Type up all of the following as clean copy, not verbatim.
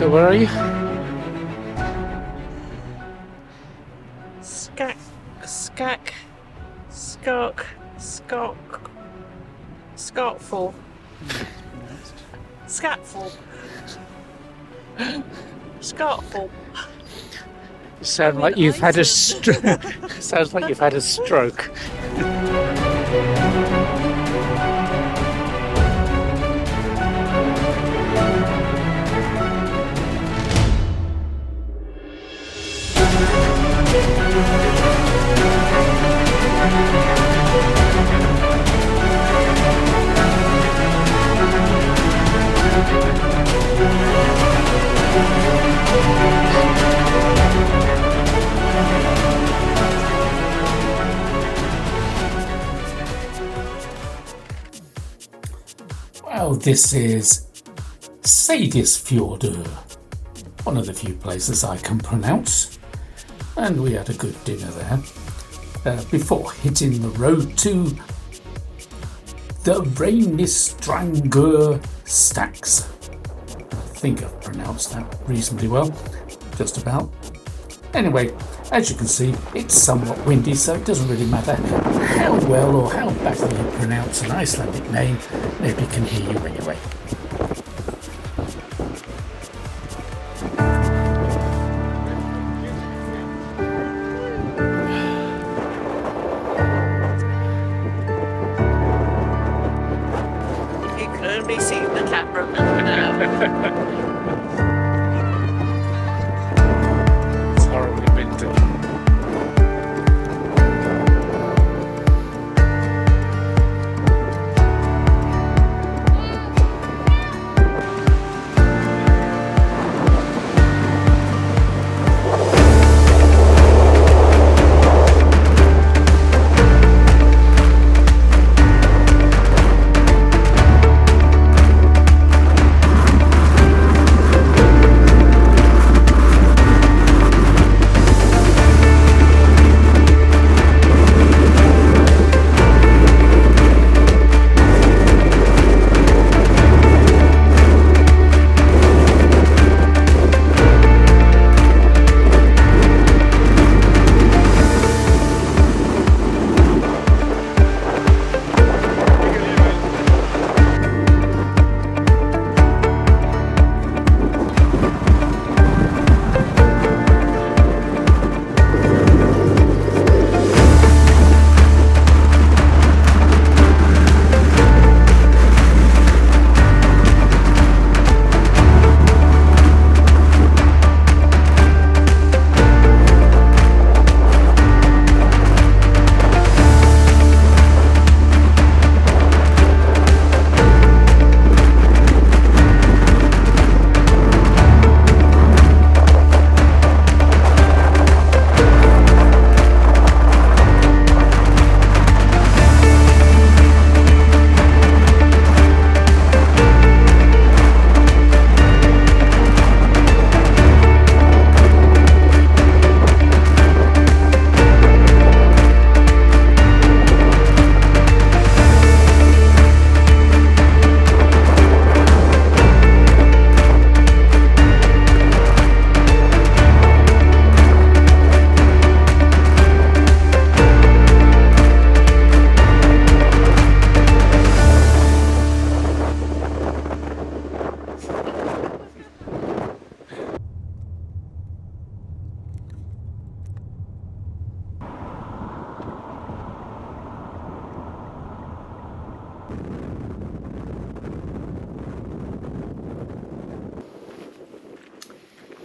So where are you? Skogafoss. Skogafoss. Sounds like you've had a stroke. Sounds like you've had a stroke. Well, this is Seyðisfjörður, one of the few places I can pronounce, and we had a good dinner there before hitting the road to the Reynistrangr Stacks. I think I've pronounced that reasonably well, just about. Anyway, as you can see, it's somewhat windy, so it doesn't really matter how well or how badly you pronounce an Icelandic name. Nobody can hear you anyway. You can only see the camera. It's horribly windy.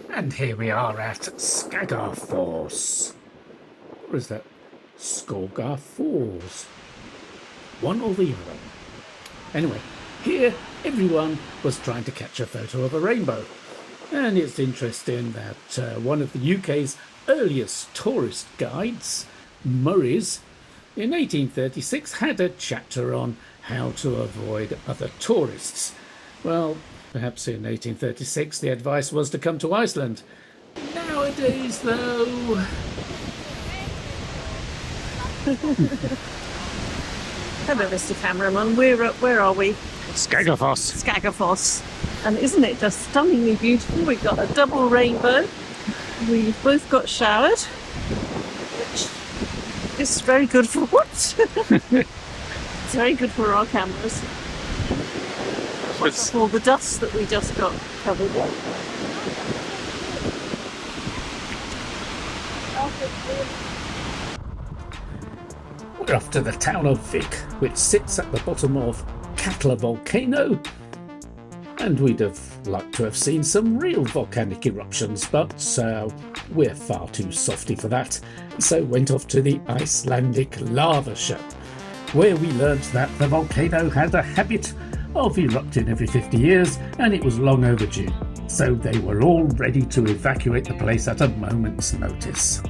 And here we are at Skogafoss. Or is that Skogafoss? One or the other. Anyway, here everyone was trying to catch a photo of a rainbow. And it's interesting that one of the UK's earliest tourist guides, Murray's, in 1836 had a chapter on how to avoid other tourists. Well, perhaps in 1836 the advice was to come to Iceland. Nowadays, though... Hello, Mr. Cameraman. Where are we? Skogafoss. Skogafoss. And isn't it just stunningly beautiful? We've got a double rainbow. We've both got showered, which is very good for what? It's very good for our cameras. What's all the dust that we just got covered in? We're off to the town of Vik, which sits at the bottom of Katla volcano. And we'd have liked to have seen some real volcanic eruptions, but we're far too softy for that. So went off to the Icelandic lava show, where we learned that the volcano had a habit of erupting every 50 years and it was long overdue. So they were all ready to evacuate the place at a moment's notice.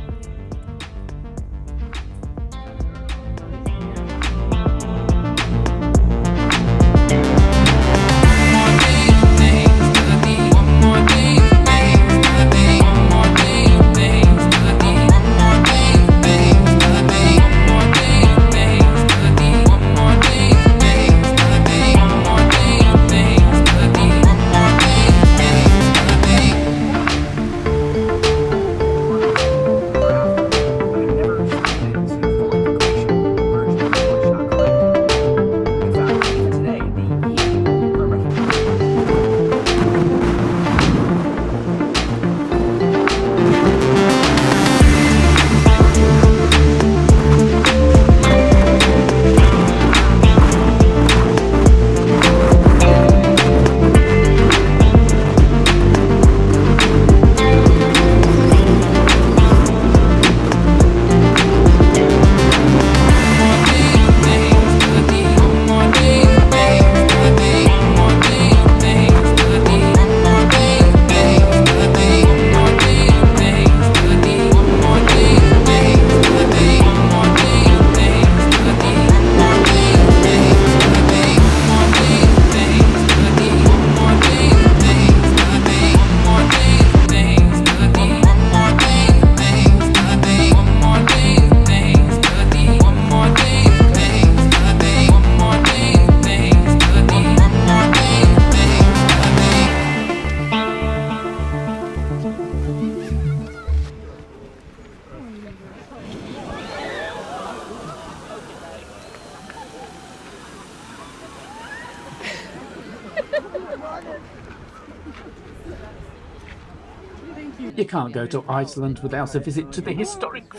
You can't go to Iceland without a visit to the historic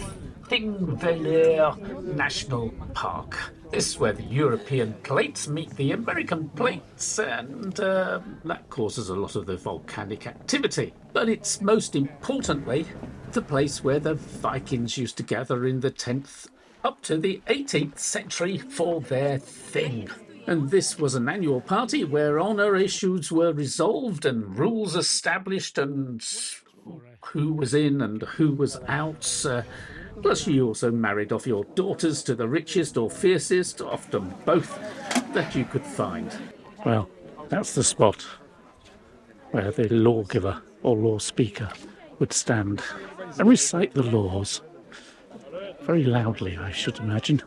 Thingvellir National Park. This is where the European plates meet the American plates, and that causes a lot of the volcanic activity. But it's most importantly the place where the Vikings used to gather in the 10th up to the 18th century for their thing. And this was an annual party where honour issues were resolved and rules established and who was in and who was out. Plus you also married off your daughters to the richest or fiercest, often both, that you could find. Well, that's the spot where the lawgiver or law speaker would stand and recite the laws. Very loudly, I should imagine.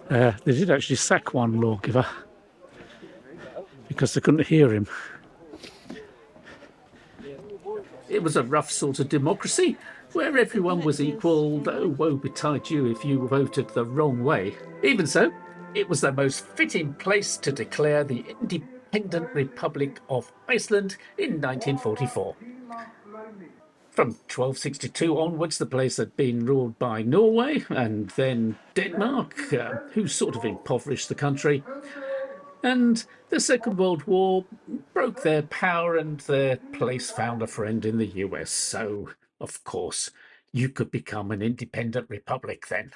They did actually sack one lawgiver because they couldn't hear him. It was a rough sort of democracy where everyone was equal, though woe betide you if you voted the wrong way. Even so, it was the most fitting place to declare the independent Republic of Iceland in 1944. From 1262 onwards, the place had been ruled by Norway and then Denmark, who sort of impoverished the country. And the Second World War broke their power and their place found a friend in the US. So, of course, you could become an independent republic then.